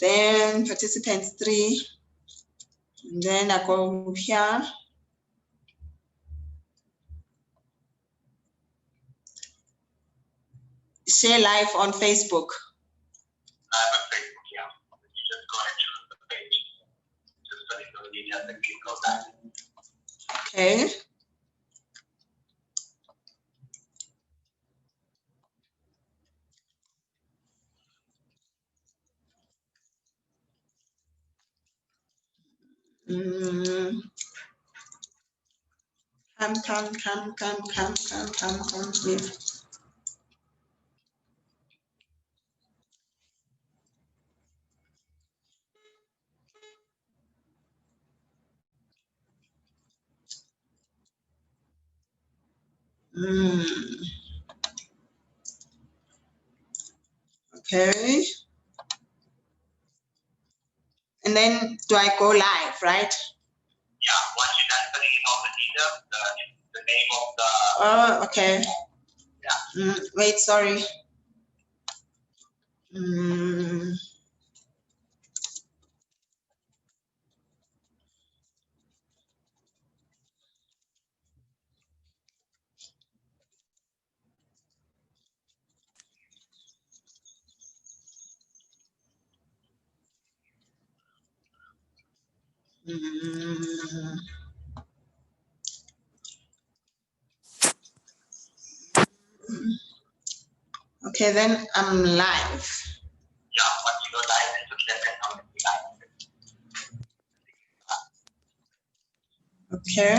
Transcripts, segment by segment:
then participants 3, and then I go here. Share live on Facebook. Live on Facebook, yeah. You just go and choose the page. Just so you know the details and click on that. Okay. Come, please. Okay. And then do I go live, right? Yeah, once you're done filling in all the details, the name of the... Oh, okay. Yeah. Wait, sorry. Okay, then I'm live. Yeah, once you go live, it should let them know that you're live. Okay.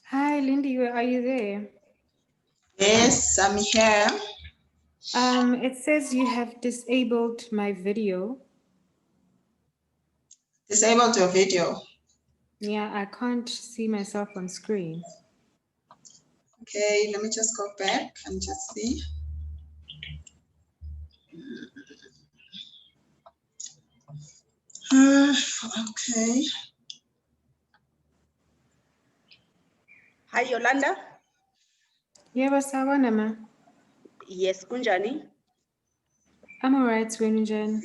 Hi, Lindy, are you there? Yes, I'm here. It says you have disabled my video. Disabled your video. Yeah, I can't see myself on screen. Okay, let me just go back and just see. Okay. Hi, Yolanda. Yeah, Nama. Yes, Kunjani. I'm all right, Swinjan.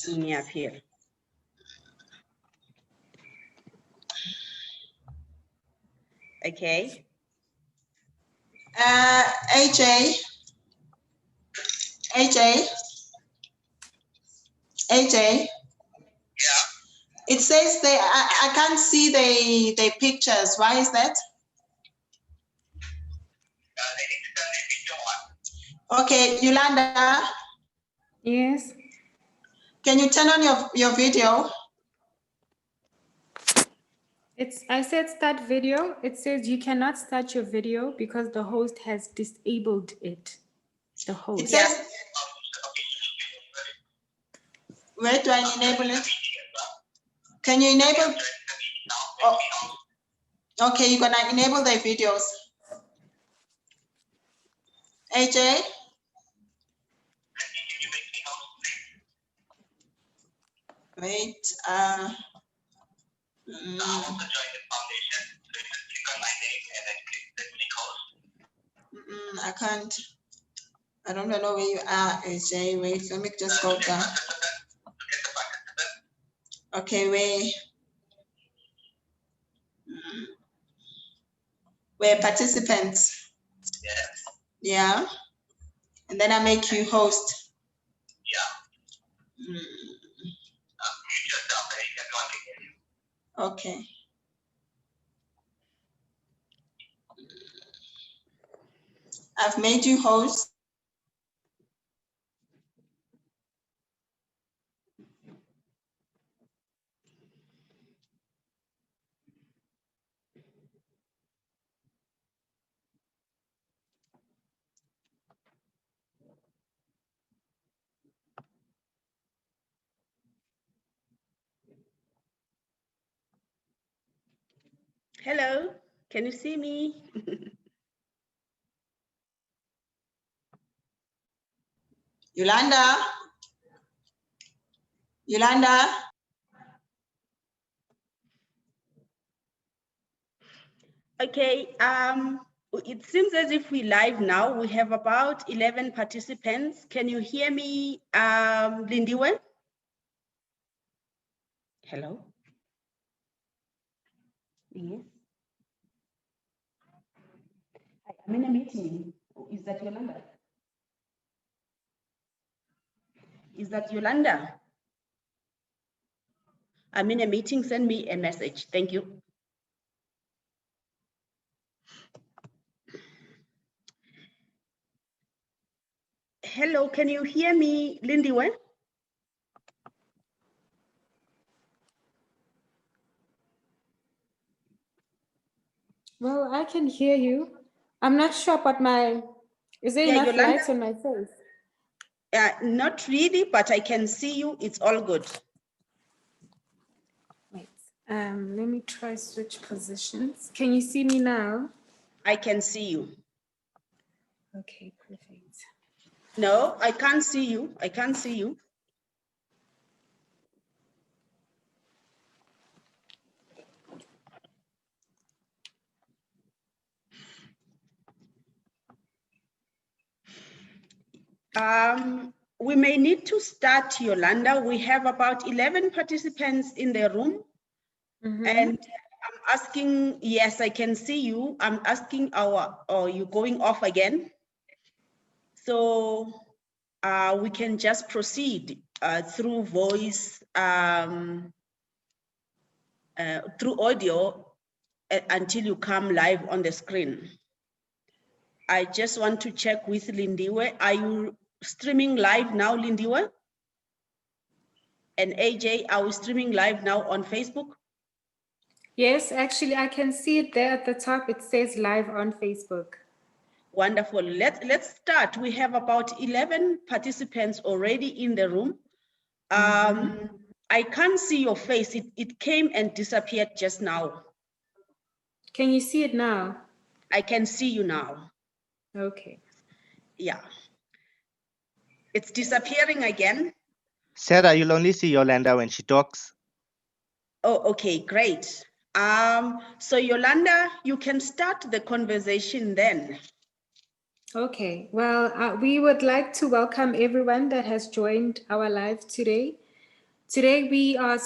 Yes, here. Okay. AJ. Yeah. It says they I can't see the pictures. Why is that? They need to turn their video on. Okay, Yolanda. Yes. Can you turn on your video? I said start video. It says you cannot start your video because the host has disabled it. The host. It says, where do I enable it? Can you enable? Oh, okay, you're gonna enable the videos. AJ? Wait, I also joined the foundation, so you can click on my name and then click the link host. I can't. I don't know where you are, AJ. Wait, let me just go down. Okay, we're participants. Yes. Yeah. And then I make you host. Yeah. Mute yourself, everyone can hear you. Okay. I've made you host. Hello, can you see me? Yolanda? Yolanda? Okay, It seems as if we live now. We have about 11 participants. Can you hear me, Lindiwe? Hello? Yes. I'm in a meeting. Is that Yolanda? Is that Yolanda? I'm in a meeting. Send me a message. Thank you. Hello, can you hear me, Lindiwe? Well, I can hear you. I'm not sure about is there enough Yolanda, lights on my face? Not really, but I can see you. It's all good. Wait, let me try switch positions. Can you see me now? I can see you. Okay, perfect. No, I can't see you. I can't see you. We may need to start, Yolanda. We have about 11 participants in the room. And I'm asking, yes, I can see you. I'm asking are you going off again? So we can just proceed through voice, through audio until you come live on the screen. I just want to check with Lindiwe. Are you streaming live now, Lindiwe? And AJ, are we streaming live now on Facebook? Yes, actually, I can see it there at the top. It says live on Facebook. Wonderful. Let's start. We have about 11 participants already in the room. I can't see your face. It came and disappeared just now. Can you see it now? I can see you now. Okay. Yeah. It's disappearing again. Sarah, you'll only see Yolanda when she talks. Oh, okay, great. So Yolanda, you can start the conversation then. Okay, well, we would like to welcome everyone that has joined our live today. Today we are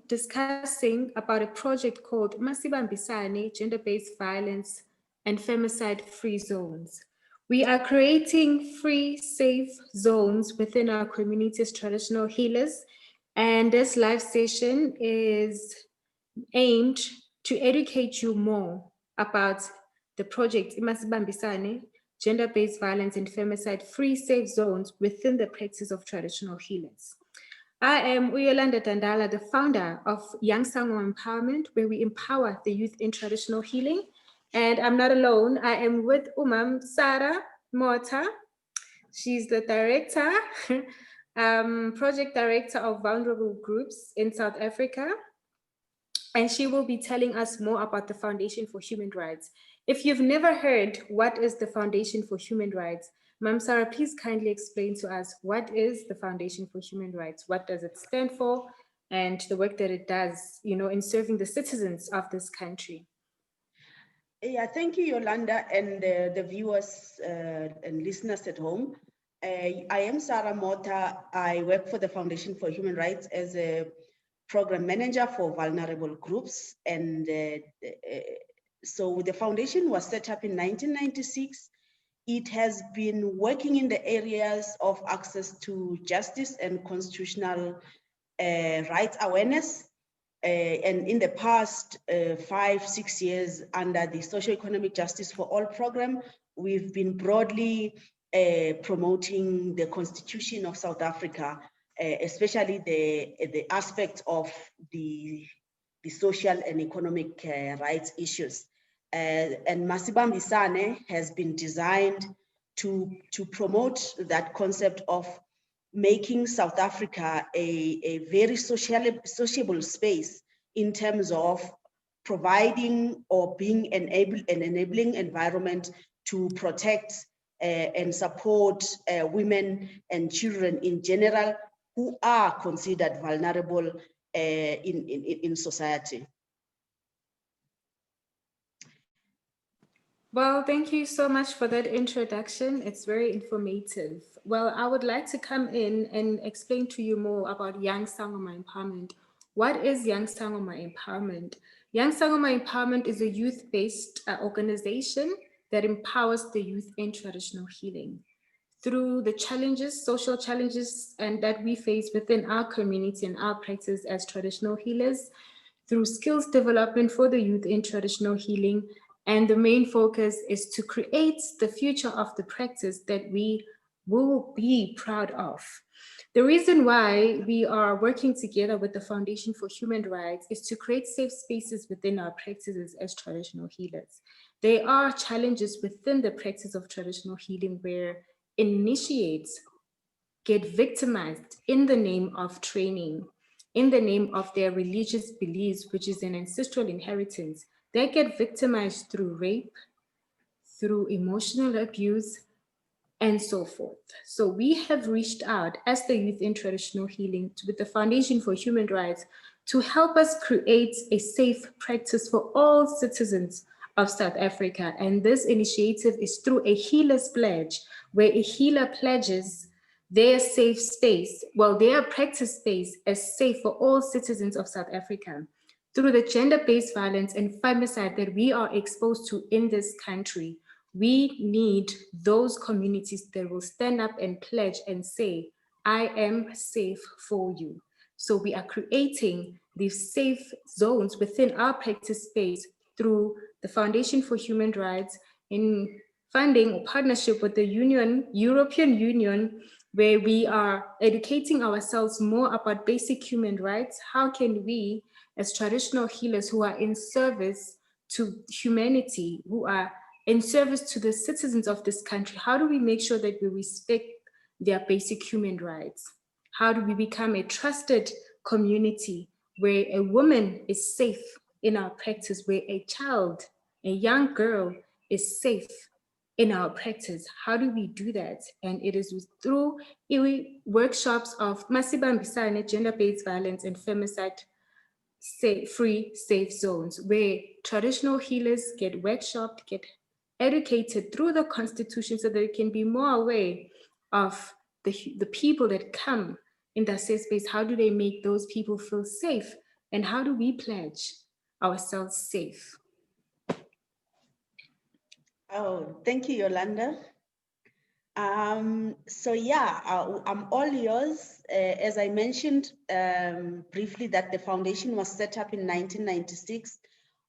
discussing about a project called Masibambisane, Gender-Based Violence and Femicide-Free Zones. We are creating free, safe zones within our community's traditional healers, and this live session is aimed to educate you more about the project Masibambisane, Gender-Based Violence and Femicide-Free Safe Zones within the practice of traditional healers. I am Yolanda, the founder of Young Sangoma Empowerment, where we empower the youth in traditional healing. And I'm not alone. I am with Sarah Mota. She's the director, project director of vulnerable groups in South Africa. And she will be telling us more about the Foundation for Human Rights. If you've never heard what is the Foundation for Human Rights, Ma'am Sarah, please kindly explain to us what is the Foundation for Human Rights, what does it stand for, and the work that it does, in serving the citizens of this country. Yeah, thank you, Yolanda, and the viewers and listeners at home. I am Sarah Mota. I work for the Foundation for Human Rights as a program manager for vulnerable groups. And so the foundation was set up in 1996. It has been working in the areas of access to justice and constitutional rights awareness. And in the past 5-6 years under the Socio-Economic Justice for All program, we've been broadly promoting the Constitution of South Africa, especially the aspect of the social and economic rights issues. And Masibambisane has been designed to promote that concept of making South Africa a very sociable space in terms of providing or being an enabling environment to protect and support women and children in general who are considered vulnerable in society. Well, thank you so much for that introduction. It's very informative. Well, I would like to come in and explain to you more about Young Sangoma Empowerment. What is Young Sangoma Empowerment? Young Sangoma Empowerment is a youth-based organization that empowers the youth in traditional healing through the challenges, social challenges, and that we face within our community and our practice as traditional healers, through skills development for the youth in traditional healing. And the main focus is to create the future of the practice that we will be proud of. The reason why we are working together with the Foundation for Human Rights is to create safe spaces within our practices as traditional healers. There are challenges within the practice of traditional healing where initiates get victimized in the name of training, in the name of their religious beliefs, which is an ancestral inheritance. They get victimized through rape, through emotional abuse, and so forth. So we have reached out as the Youth in Traditional Healing with the Foundation for Human Rights to help us create a safe practice for all citizens of South Africa. And this initiative is through a healer's pledge, where a healer pledges their safe space, well, their practice space as safe for all citizens of South Africa. Through the gender-based violence and femicide that we are exposed to in this country, we need those communities that will stand up and pledge and say, I am safe for you. So we are creating these safe zones within our practice space through the Foundation for Human Rights in funding or partnership with the European Union, where we are educating ourselves more about basic human rights. How can we, as traditional healers who are in service to humanity, who are in service to the citizens of this country, how do we make sure that we respect their basic human rights? How do we become a trusted community where a woman is safe in our practice, where a child, a young girl is safe in our practice? How do we do that? And it is through workshops of Masibambisane, gender-based violence and femicide free safe zones, where traditional healers get workshopped, get educated through the Constitution so that they can be more aware of the people that come in that safe space. How do they make those people feel safe? And how do we pledge ourselves safe? Oh, thank you, Yolanda. So yeah, I'm all yours. As I mentioned briefly, that the foundation was set up in 1996.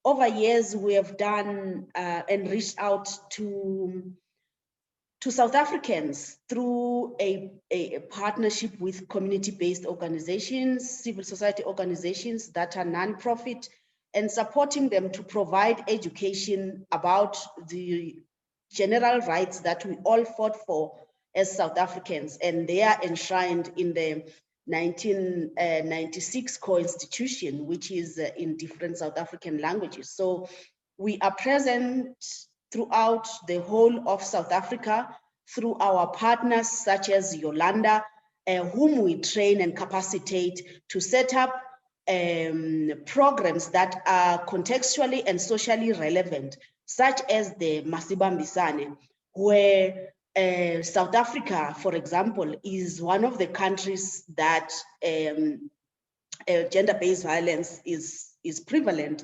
Over years, we have done and reached out to South Africans through a partnership with community-based organizations, civil society organizations that are non-profit, and supporting them to provide education about the general rights that we all fought for as South Africans, and they are enshrined in the 1996 Constitution, which is in different South African languages. So we are present throughout the whole of South Africa through our partners such as Yolanda, whom we train and capacitate to set up programs that are contextually and socially relevant, such as the Masibambisane, where South Africa, for example, is one of the countries that gender-based violence is prevalent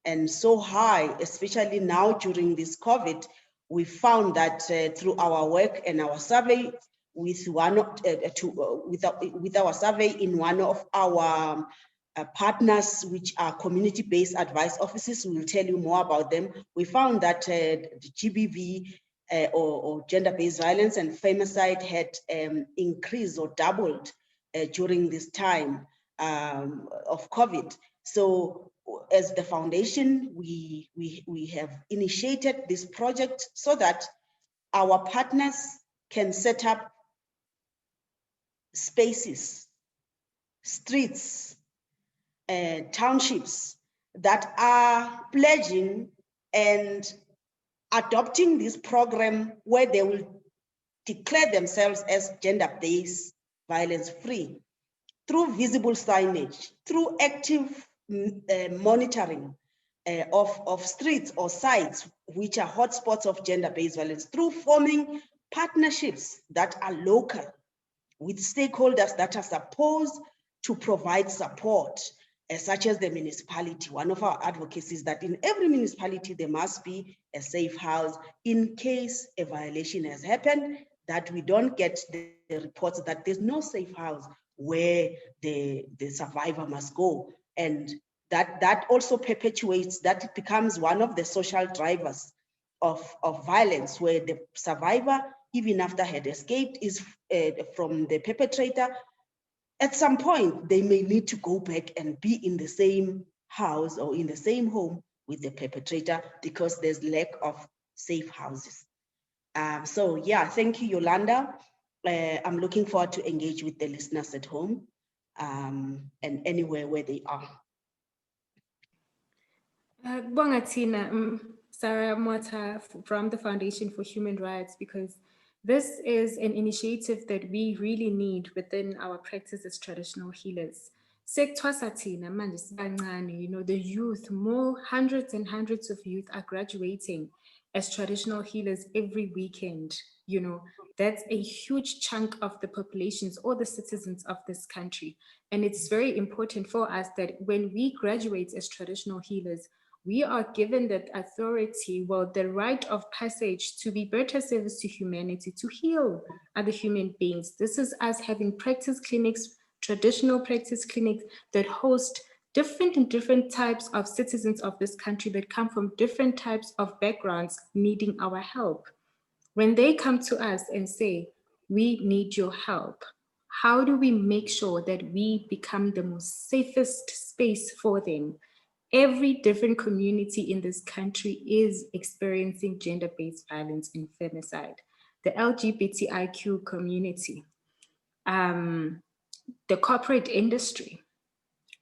and so high, especially now during this COVID. We found that through our work and our survey with our survey in one of our partners, which are community-based advice offices. We will tell you more about them. We found that the GBV or gender-based violence and femicide had increased or doubled during this time of COVID. So as the foundation, we have initiated this project so that our partners can set up spaces, streets, townships that are pledging and adopting this program where they will declare themselves as gender-based violence free through visible signage, through active monitoring, of streets or sites which are hotspots of gender-based violence through forming partnerships that are local with stakeholders that are supposed to provide support, such as the municipality. One of our advocacies is that in every municipality, there must be a safe house in case a violation has happened, that we don't get the reports that there's no safe house where the survivor must go. And that also perpetuates, that it becomes one of the social drivers of violence, where the survivor, even after had escaped is from the perpetrator, at some point they may need to go back and be in the same house or in the same home with the perpetrator because there's lack of safe houses. So yeah, thank you, Yolanda. I'm looking forward to engage with the listeners at home and anywhere where they are. Bongatina, Sarah Mota from the Foundation for Human Rights, because this is an initiative that we really need within our practice as traditional healers. Sekutwasathina manje sibancane, you know, the youth, more hundreds and hundreds of youth are graduating as traditional healers every weekend. You know, that's a huge chunk of the populations or the citizens of this country. And it's very important for us that when we graduate as traditional healers, we are given that authority, well, the right of passage to be better service to humanity, to heal other human beings. This is us having practice clinics, traditional practice clinics that host different types of citizens of this country that come from different types of backgrounds needing our help. When they come to us and say, we need your help, how do we make sure that we become the most safest space for them? Every different community in this country is experiencing gender-based violence and femicide. The LGBTIQ community, the corporate industry,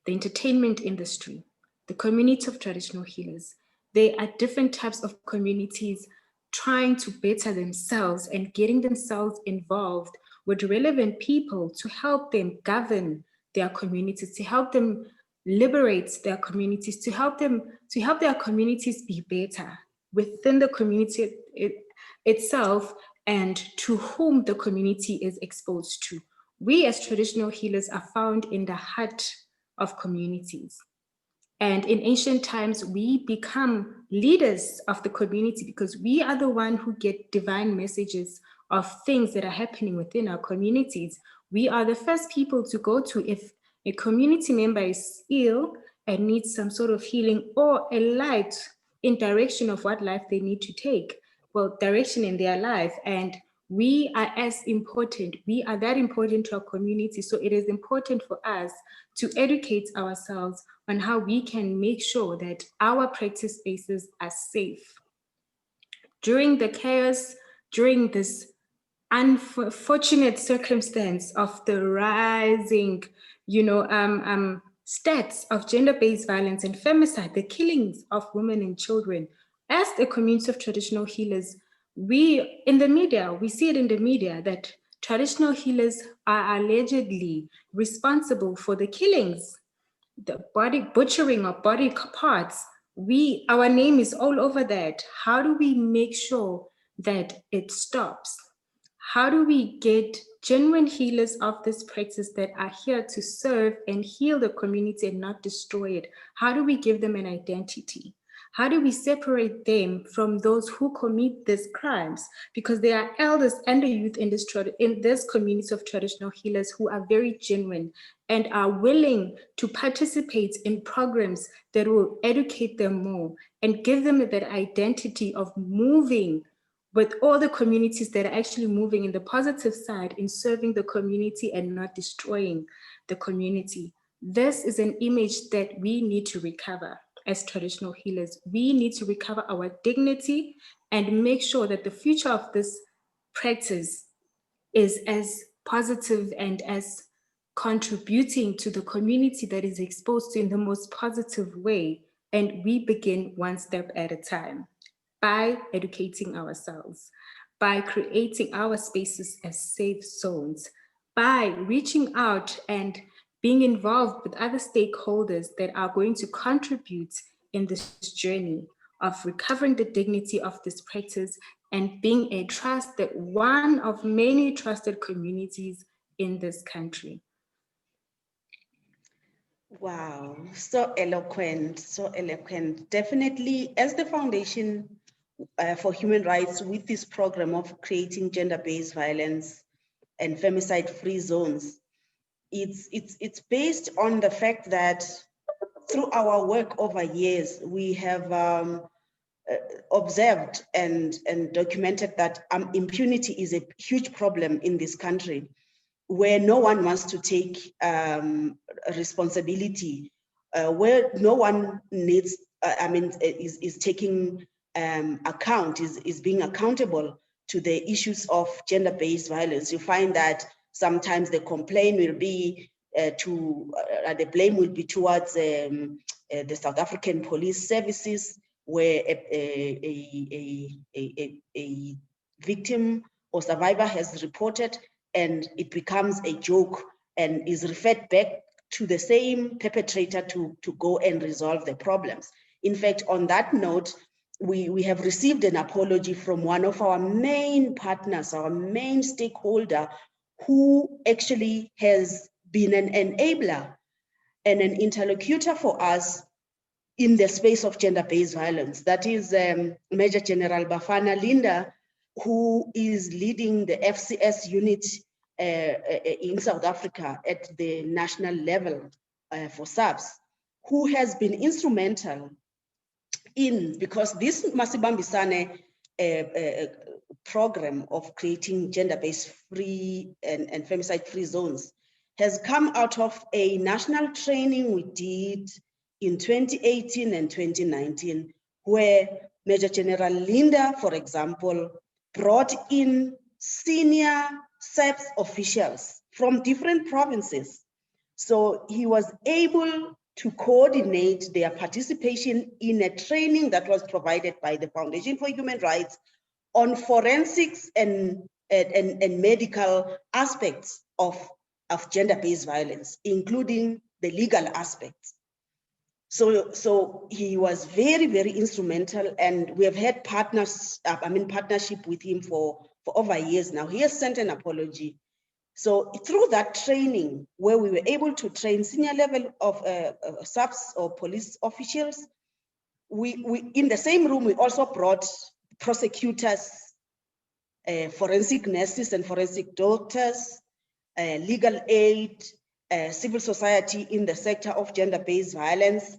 the entertainment industry, the community of traditional healers. They are different types of communities trying to better themselves and getting themselves involved with relevant people to help them govern their communities, to help them liberate their communities, to help their communities be better within the community itself and to whom the community is exposed to. We as traditional healers are found in the heart of communities. And in ancient times, we become leaders of the community because we are the one who get divine messages of things that are happening within our communities. We are the first people to go to if a community member is ill and needs some sort of healing or a light in direction of what life they need to take, well, direction in their life. And we are as important, we are that important to our community. So it is important for us to educate ourselves on how we can make sure that our practice spaces are safe. During the chaos, during this unfortunate circumstance of the rising, stats of gender-based violence and femicide, the killings of women and children, as the community of traditional healers, we see it in the media that traditional healers are allegedly responsible for the killings, the body butchering of body parts. Our name is all over that. How do we make sure that it stops? How do we get genuine healers of this practice that are here to serve and heal the community and not destroy it? How do we give them an identity? How do we separate them from those who commit these crimes? Because there are elders and the youth in this community of traditional healers who are very genuine and are willing to participate in programs that will educate them more and give them that identity of moving with all the communities that are actually moving in the positive side in serving the community and not destroying the community. This is an image that we need to recover as traditional healers. We need to recover our dignity and make sure that the future of this practice is as positive and as contributing to the community that is exposed to in the most positive way. And we begin one step at a time by educating ourselves, by creating our spaces as safe zones, by reaching out and being involved with other stakeholders that are going to contribute in this journey of recovering the dignity of this practice and being one of many trusted communities in this country. Wow, so eloquent, so eloquent. Definitely, as the Foundation for Human Rights, with this program of creating gender-based violence and femicide-free zones, it's based on the fact that through our work over years, we have observed and documented that impunity is a huge problem in this country, where no one wants to take responsibility, where no one needs, is taking account, is being accountable to the issues of gender-based violence. You find that sometimes the complaint will be the blame will be towards the South African police services, where a victim or survivor has reported, and it becomes a joke and is referred back to the same perpetrator to go and resolve the problems. In fact, on that note, we have received an apology from one of our main partners, our main stakeholder, who actually has been an enabler and an interlocutor for us in the space of gender-based violence. That is Major General Bafana Linda, who is leading the FCS unit in South Africa at the national level for SAPS, who has been instrumental in, because this Masibambisane program of creating gender-based free and femicide-free zones has come out of a national training we did in 2018 and 2019, where Major General Linda, for example, brought in senior SAPS officials from different provinces. So he was able to coordinate their participation in a training that was provided by the Foundation for Human Rights on forensics and medical aspects of gender-based violence, including the legal aspects. So he was very, very instrumental, and we have had partnership with him for over years now. He has sent an apology. So through that training, where we were able to train senior level of SAPS or police officials, we in the same room, we also brought prosecutors, forensic nurses and forensic doctors, legal aid, civil society in the sector of gender-based violence,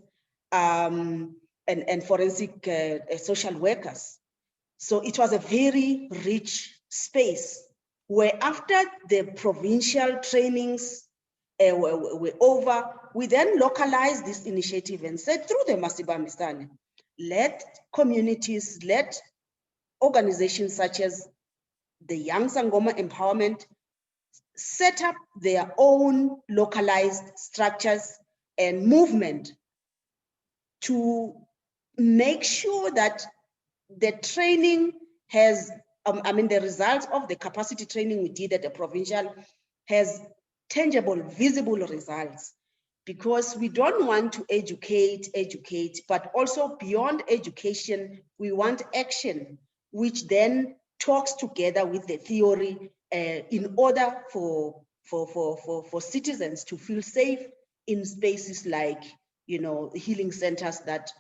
and forensic social workers. So it was a very rich space, where after the provincial trainings were over, we then localized this initiative and said, through the Masibambisane, let communities, let organizations such as the Young Sangoma Empowerment set up their own localized structures and movement to make sure that the training has, the results of the capacity training we did at the provincial has tangible, visible results, because we don't want to educate, but also beyond education, we want action, which then talks together with the theory in order for citizens to feel safe in spaces like, healing centers that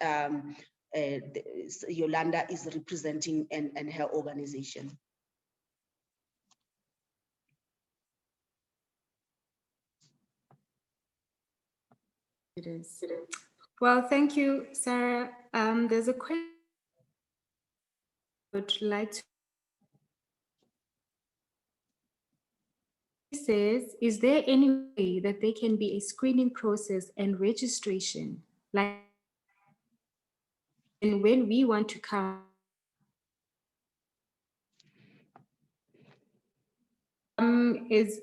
Yolanda is representing and her organization. It is. Well, thank you, Sarah. There's a question I would like to. It says, is there any way that there can be a screening process and registration, like, and when we want to come is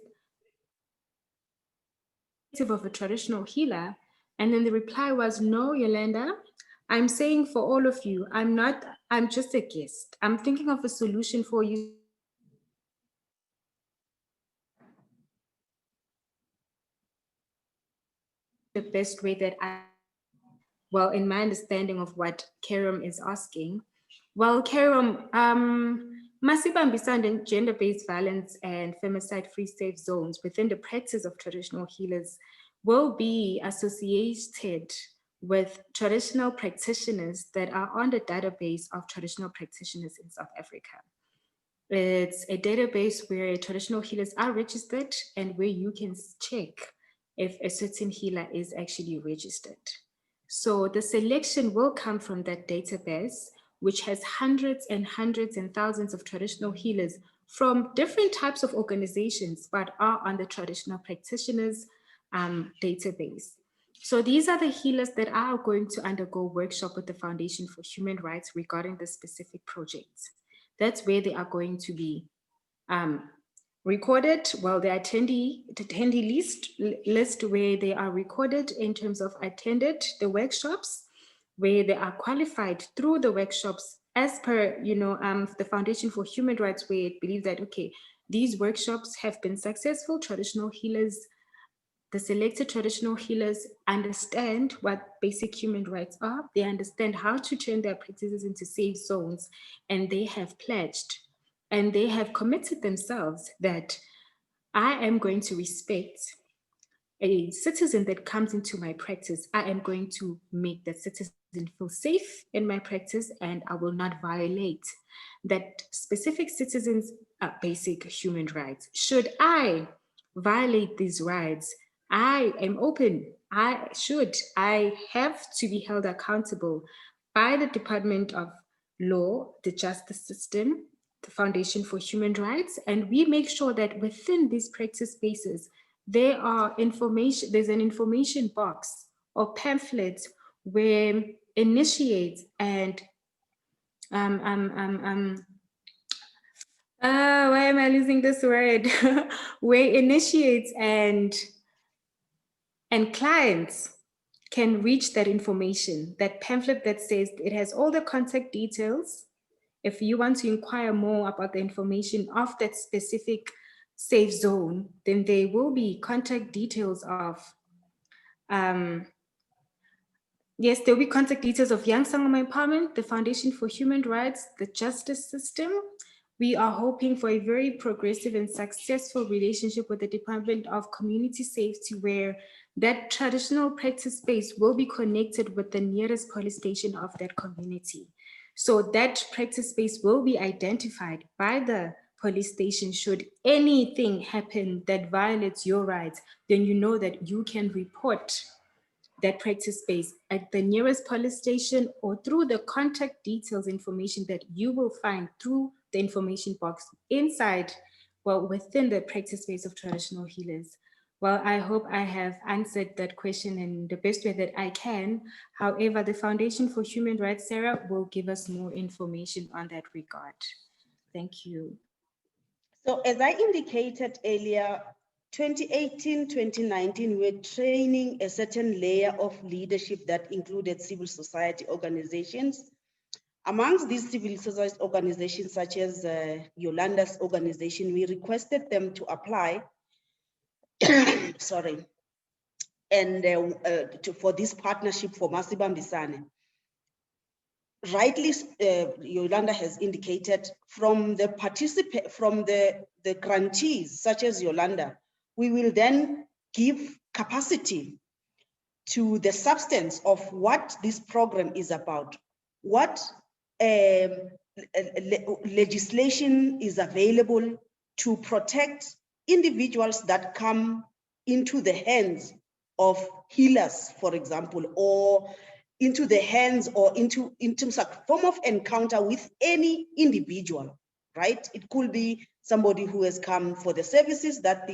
of a traditional healer? And then the reply was, no, Yolanda, I'm saying for all of you, I'm just a guest. I'm thinking of a solution for you. The best way that I well, in my understanding of what Kerem is asking, well, Kerem, Masibambisane, gender-based violence and femicide-free safe zones within the practice of traditional healers will be associated with traditional practitioners that are on the database of traditional practitioners in South Africa. It's a database where traditional healers are registered and where you can check if a certain healer is actually registered. So the selection will come from that database, which has hundreds and hundreds and thousands of traditional healers from different types of organizations, but are on the traditional practitioners database. So these are the healers that are going to undergo workshop with the Foundation for Human Rights regarding the specific projects. That's where they are going to be recorded. Well, the attendee list where they are recorded in terms of attended the workshops, where they are qualified through the workshops as per, the Foundation for Human Rights, where it believes that, okay, these workshops have been successful. Traditional healers, the selected traditional healers understand what basic human rights are. They understand how to turn their practices into safe zones, and they have pledged and they have committed themselves that I am going to respect a citizen that comes into my practice. I am going to make that citizen feel safe in my practice, and I will not violate that specific citizen's basic human rights. Should I violate these rights, I am open. I have to be held accountable by the Department of Law, the justice system, the Foundation for Human Rights, and we make sure that within these practice spaces, there's an information box or pamphlet where initiates and why am I losing this word? Where initiates and clients can reach that information, that pamphlet that says it has all the contact details. If you want to inquire more about the information of that specific safe zone, then there will be contact details of, yes, there will be contact details of Young Sangoma Empowerment, the Foundation for Human Rights, the justice system. We are hoping for a very progressive and successful relationship with the Department of Community Safety, where that traditional practice space will be connected with the nearest police station of that community. So that practice space will be identified by the police station. Should anything happen that violates your rights, then you know that you can report that practice space at the nearest police station or through the contact details information that you will find through the information box inside, well, within the practice space of traditional healers. Well, I hope I have answered that question in the best way that I can. However, the Foundation for Human Rights, Sarah, will give us more information on that regard. Thank you. So as I indicated earlier, 2018, 2019, we're training a certain layer of leadership that included civil society organizations. Amongst these civil society organizations, such as Yolanda's organization, we requested them to apply, sorry, and for this partnership for Masibambisane. Rightly, Yolanda has indicated from the grantees, such as Yolanda, we will then give capacity to the substance of what this program is about, what legislation is available to protect individuals that come into the hands of healers, for example, or into the hands or into some form of encounter with any individual, right? It could be somebody who has come for the services that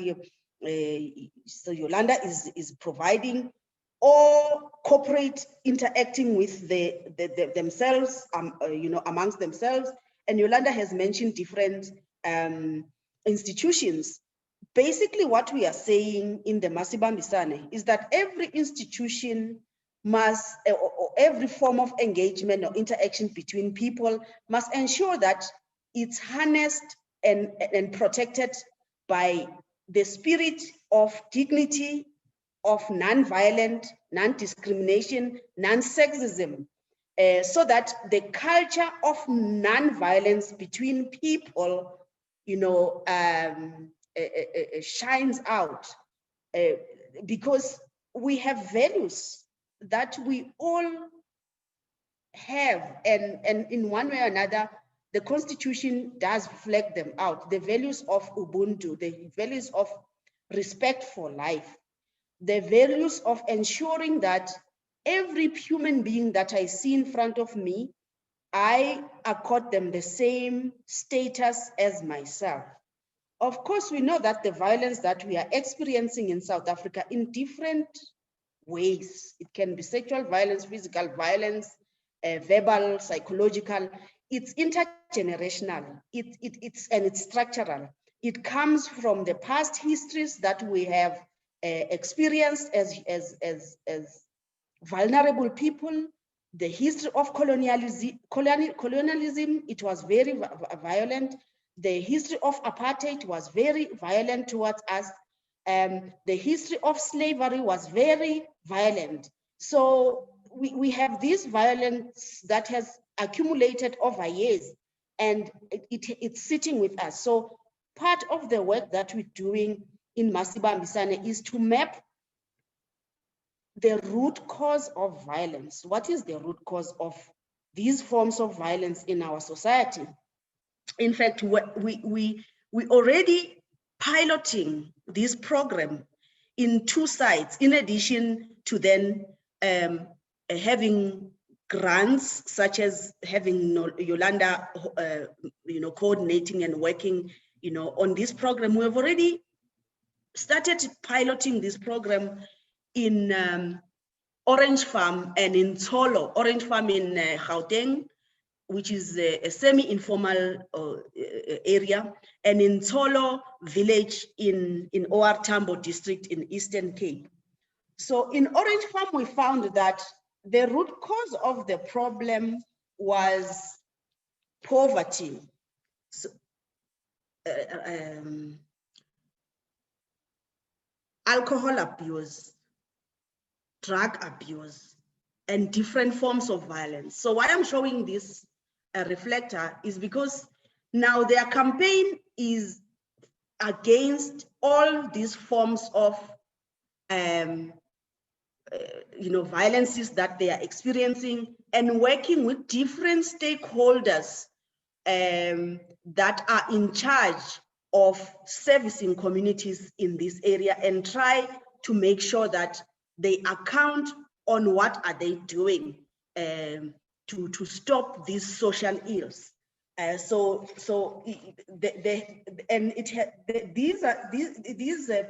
so Yolanda is providing, or corporate interacting with themselves, amongst themselves. And Yolanda has mentioned different institutions. Basically, what we are saying in the Masibambisane is that every institution must, or every form of engagement or interaction between people must ensure that it's harnessed and protected by the spirit of dignity, of non-violent, non-discrimination, non-sexism, so that the culture of non-violence between people, shines out, because we have values that we all have, and in one way or another, the Constitution does flag them out. The values of Ubuntu, the values of respect for life, the values of ensuring that every human being that I see in front of me, I accord them the same status as myself. Of course, we know that the violence that we are experiencing in South Africa in different ways, it can be sexual violence, physical violence, verbal, psychological, it's intergenerational, it's structural. It comes from the past histories that we have experienced as vulnerable people. The history of colonialism, it was very violent. The history of apartheid was very violent towards us. The history of slavery was very violent. So we have this violence that has accumulated over years, and it's sitting with us. So part of the work that we're doing in Masibambisane is to map the root cause of violence. What is the root cause of these forms of violence in our society? In fact, we already piloting this program in 2 sites, in addition to then having grants, such as having Yolanda, coordinating and working, on this program. We have already started piloting this program in Orange Farm and in Tsolo. Orange Farm in Gauteng, which is a semi-informal area, and in Tsolo village in OR Tambo district in Eastern Cape. So in Orange Farm, we found that the root cause of the problem was poverty. So, alcohol abuse, drug abuse, and different forms of violence. So why I'm showing this reflector is because now their campaign is against all these forms of violences that they are experiencing, and working with different stakeholders that are in charge of servicing communities in this area, and try to make sure that they account on what are they doing to stop these social ills. These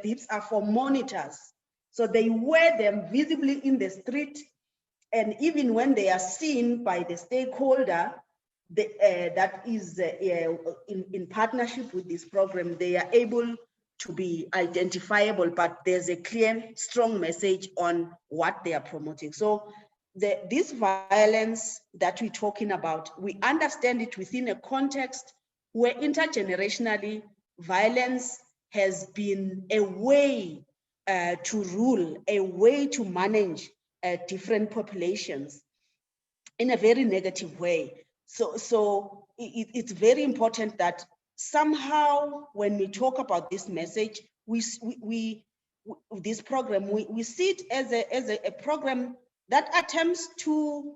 bibs are for monitors, so they wear them visibly in the street, and even when they are seen by the stakeholder that is in partnership with this program, they are able to be identifiable, but there's a clear, strong message on what they are promoting. So this violence that we're talking about, we understand it within a context where intergenerationally violence has been a way to rule, a way to manage different populations in a very negative way. So it's very important that somehow when we talk about this message, this program, we see it as a program that attempts to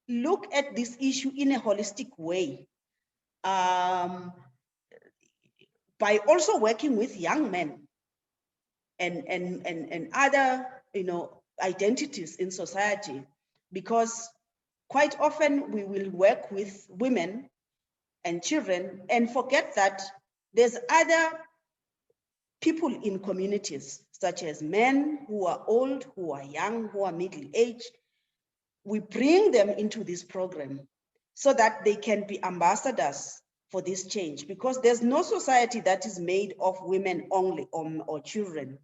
look at this issue in a holistic way, by also working with young men and other identities in society, because quite often we will work with women and children and forget that there's other people in communities, such as men who are old, who are young, who are middle-aged. We bring them into this program so that they can be ambassadors for this change, because there's no society that is made of women only or children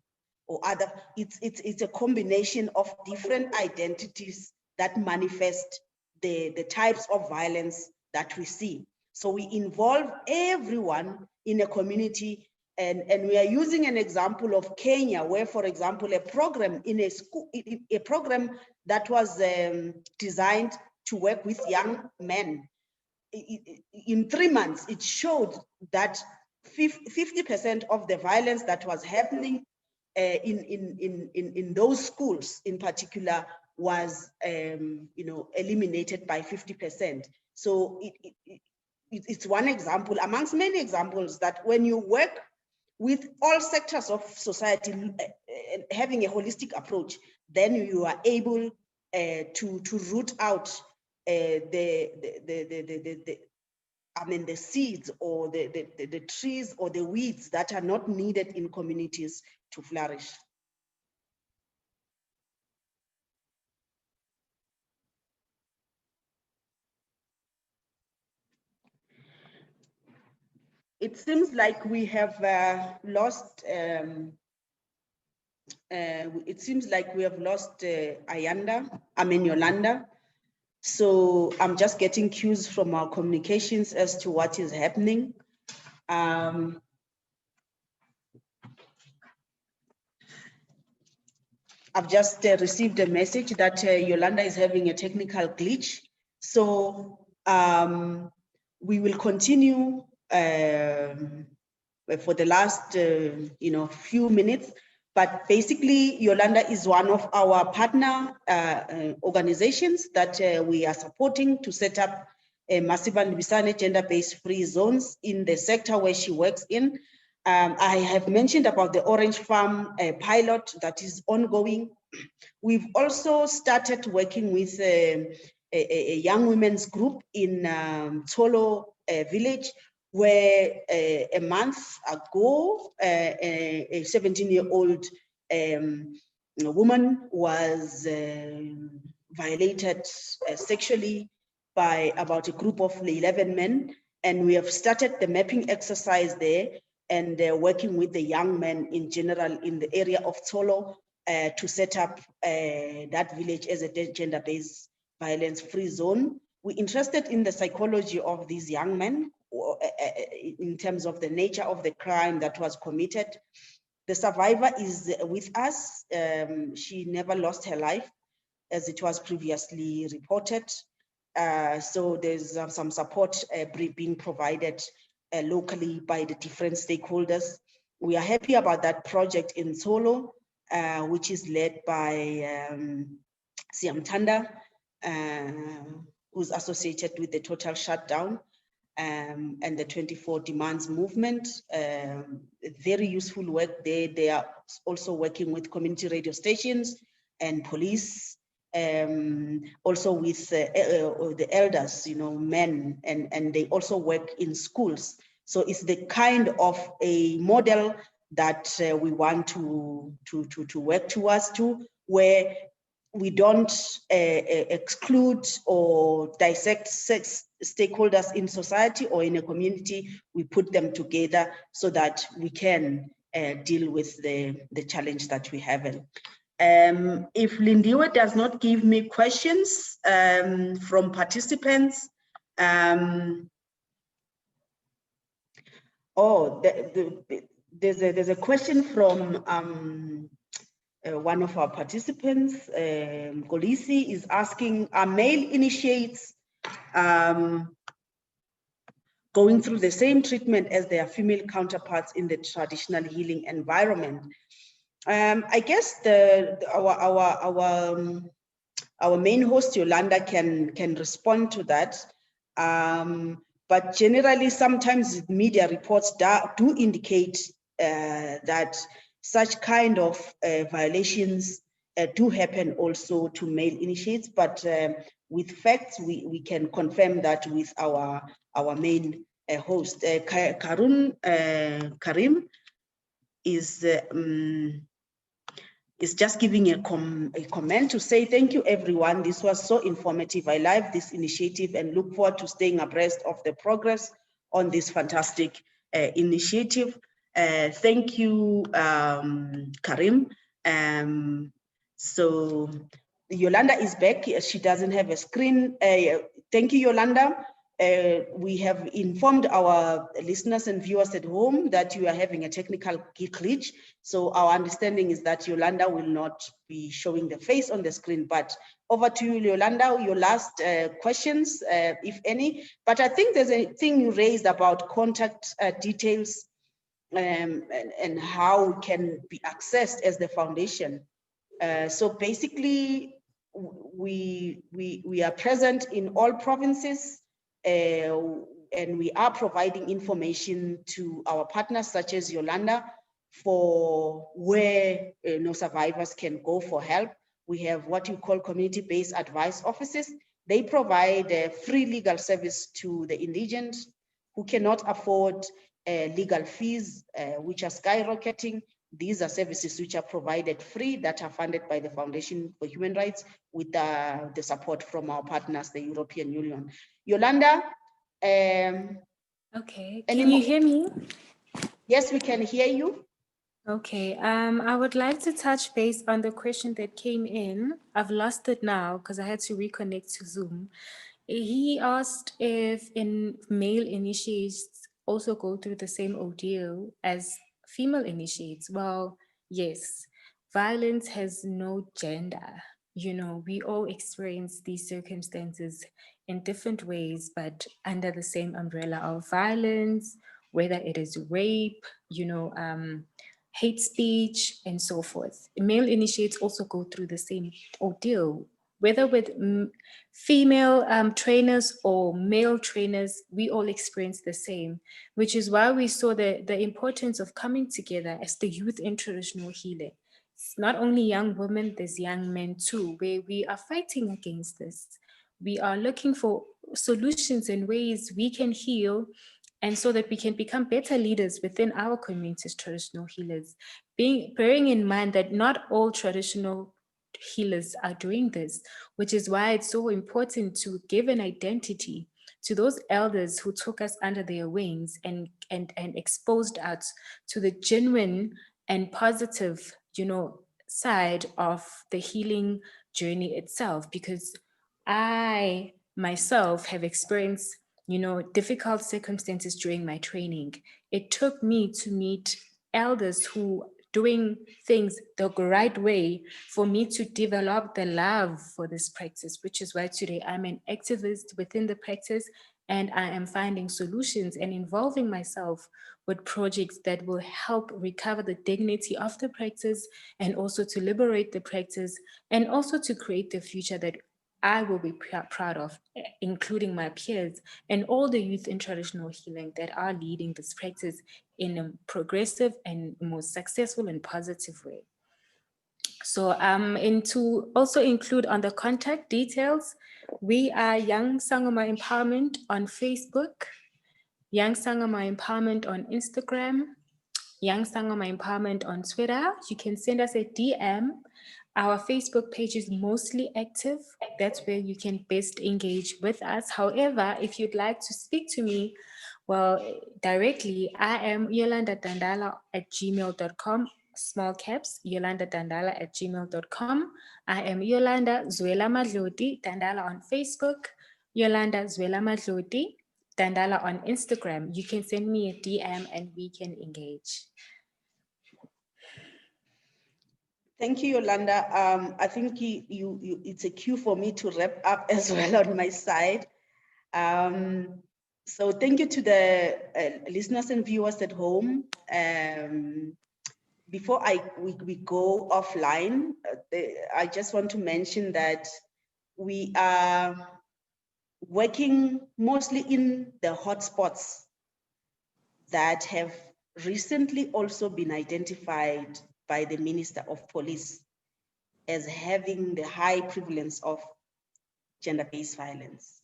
or other. It's a combination of different identities that manifest the types of violence that we see. So we involve everyone in a community And we are using an example of Kenya, where, for example, a program in a school, a program that was designed to work with young men. In 3 months, it showed that 50% of the violence that was happening in those schools in particular was eliminated by 50%. So it's one example amongst many examples that when you work with all sectors of society, having a holistic approach, then you are able to root out the seeds or the trees or the weeds that are not needed in communities to flourish. It seems like we have lost. Yolanda. So I'm just getting cues from our communications as to what is happening. I've just received a message that Yolanda is having a technical glitch. So we will continue for the last few minutes. But basically, Yolanda is one of our partner organizations that we are supporting to set up Masibambisane gender-based free zones in the sector where she works in. I have mentioned about the Orange Farm pilot that is ongoing. We've also started working with a young women's group in Tolo village, where a month ago, a 17-year-old woman was violated sexually by about a group of 11 men. And we have started the mapping exercise there and working with the young men in general in the area of Tolo to set up that village as a gender-based violence-free zone. We're interested in the psychology of these young men in terms of the nature of the crime that was committed. The survivor is with us. She never lost her life, as it was previously reported. So there's some support being provided locally by the different stakeholders. We are happy about that project in Solo, which is led by Siamtanda, who's associated with the Total Shutdown and the 24 Demands movement. Very useful work there. They are also working with community radio stations and police, also with the elders, men, and they also work in schools. So it's the kind of a model that we want to work towards where we don't exclude or dissect stakeholders in society or in a community. We put them together so that we can deal with the challenge that we have. If Lindiwe does not give me questions from participants, there's a question from one of our participants. Golisi is asking, are male initiates going through the same treatment as their female counterparts in the traditional healing environment? I guess our main host Yolanda can respond to that. But generally, sometimes media reports do indicate that such kind of violations do happen also to male initiates, but with facts, we can confirm that with our main host. Karim is just giving a comment to say thank you, everyone. This was so informative. I love this initiative and look forward to staying abreast of the progress on this fantastic initiative. Thank you, Karim. So Yolanda is back. She doesn't have a screen. Thank you, Yolanda. we have informed our listeners and viewers at home that you are having a technical glitch. So our understanding is that Yolanda will not be showing the face on the screen, but over to you, Yolanda, your last questions, if any. But I think there's a thing you raised about contact details and how it can be accessed as the foundation. So basically, we are present in all provinces, and we are providing information to our partners such as Yolanda for where survivors can go for help. We have what you call community-based advice offices. They provide free legal service to the indigent who cannot afford legal fees, which are skyrocketing. These are services which are provided free, that are funded by the Foundation for Human Rights with the support from our partners, the European Union. Yolanda? Okay, can you hear me? Yes, we can hear you. Okay, I would like to touch base on the question that came in. I've lost it now because I had to reconnect to Zoom. He asked if male initiates also go through the same ordeal as female initiates. Well, yes, violence has no gender. You know, we all experience these circumstances in different ways, but under the same umbrella of violence, whether it is rape, hate speech, and so forth. Male initiates also go through the same ordeal, whether with female trainers or male trainers, we all experience the same, which is why we saw the importance of coming together as the youth in traditional healing. It's not only young women, there's young men too, where we are fighting against this. We are looking for solutions and ways we can heal, and so that we can become better leaders within our communities, traditional healers, bearing in mind that not all traditional healers are doing this, which is why it's so important to give an identity to those elders who took us under their wings and exposed us to the genuine and positive, side of the healing journey itself. Because I myself have experienced, difficult circumstances during my training. It took me to meet elders who doing things the right way for me to develop the love for this practice, which is why today I'm an activist within the practice, and I am finding solutions and involving myself with projects that will help recover the dignity of the practice, and also to liberate the practice, and also to create the future that I will be proud of, including my peers and all the youth in traditional healing that are leading this practice in a progressive and more successful and positive way. So and to also include on the contact details, we are Young Sangoma Empowerment on Facebook, Young Sangoma Empowerment on Instagram, Young Sangoma Empowerment on Twitter. You can send us a DM. Our Facebook page is mostly active. That's where you can best engage with us. However, if you'd like to speak to me, well, directly, I am yolandadandala@gmail.com, small caps, yolandadandala@gmail.com. I am Yolanda Zwela Madloti Dandala on Facebook, Yolanda Zwela Madloti Dandala on Instagram. You can send me a DM and we can engage. Thank you, Yolanda. I think it's a cue for me to wrap up as well on my side. So thank you to the listeners and viewers at home. Before we go offline, I just want to mention that we are working mostly in the hotspots that have recently also been identified by the Minister of Police as having the high prevalence of gender-based violence.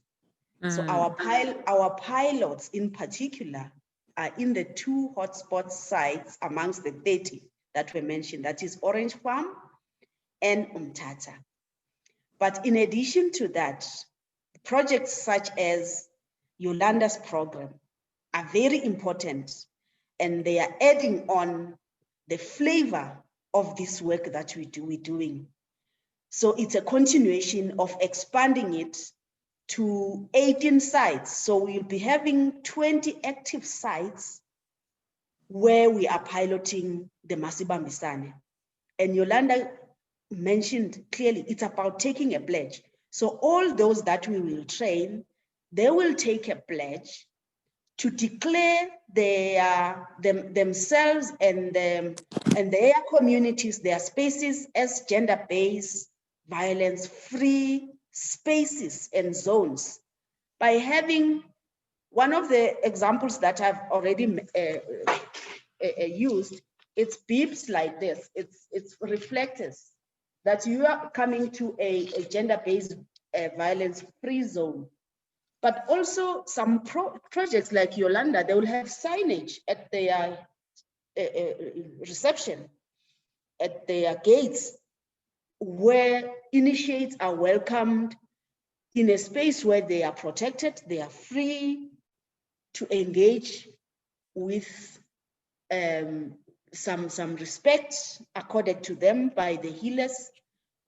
So our pilots in particular are in the 2 hotspot sites amongst the 30 that were mentioned, that is Orange Farm and Umtata. But in addition to that, projects such as Yolanda's program are very important, and they are adding on the flavor of this work that we're doing. So it's a continuation of expanding it to 18 sites. So we'll be having 20 active sites where we are piloting the Masibambisane. And Yolanda mentioned clearly, it's about taking a pledge. So all those that we will train, they will take a pledge to declare themselves and their communities, their spaces as gender-based violence-free spaces and zones. By having one of the examples that I've already used, it's beeps like this, it's reflectors that you are coming to a gender-based violence-free zone. But also some projects like Yolanda, they will have signage at their reception, at their gates, where initiates are welcomed in a space where they are protected, they are free to engage with some respect accorded to them by the healers,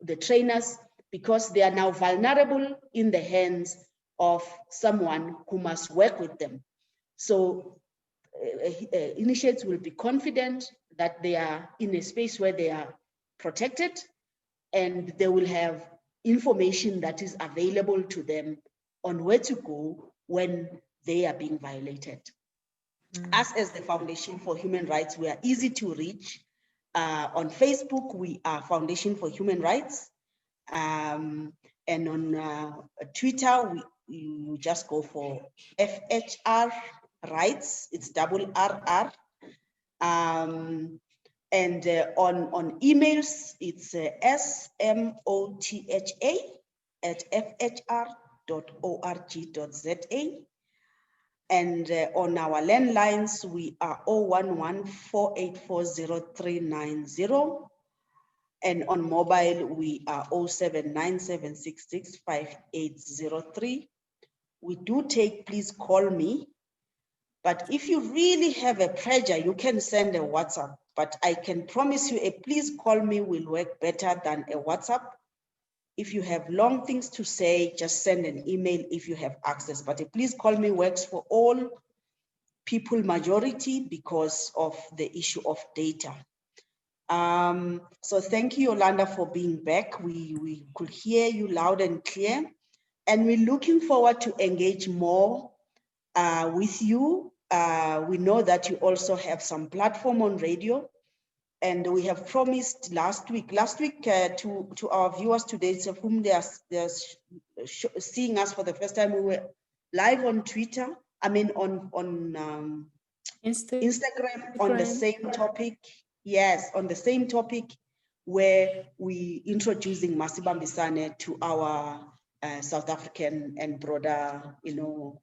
the trainers, because they are now vulnerable in the hands of someone who must work with them. So initiates will be confident that they are in a space where they are protected, and they will have information that is available to them on where to go when they are being violated. Us as the Foundation for Human Rights, we are easy to reach. On Facebook, we are Foundation for Human Rights. And on Twitter, you just go for FHR Rights, it's RR. And on emails, it's smotha@fhr.org.za. And on our landlines, we are 011-484-0390. And on mobile, we are 0797665803. We do take, please call me. But if you really have a pressure, you can send a WhatsApp. But I can promise you a please call me will work better than a WhatsApp. If you have long things to say, just send an email if you have access. But a please call me works for all people, majority, because of the issue of data. So thank you, Yolanda, for being back. We could hear you loud and clear. And we're looking forward to engage more with you. We know that you also have some platform on radio. And we have promised last week to our viewers today, of whom they are seeing us for the first time, we were live on Twitter, I mean on Instagram on the same topic. Yes, on the same topic, where we introducing Masibambisane to our South African and broader,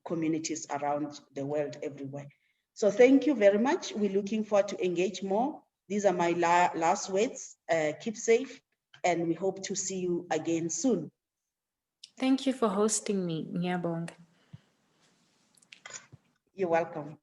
communities around the world, everywhere. So thank you very much. We're looking forward to engage more. These are my last words. Keep safe, and we hope to see you again soon. Thank you for hosting me, Ngiyabonga. You're welcome.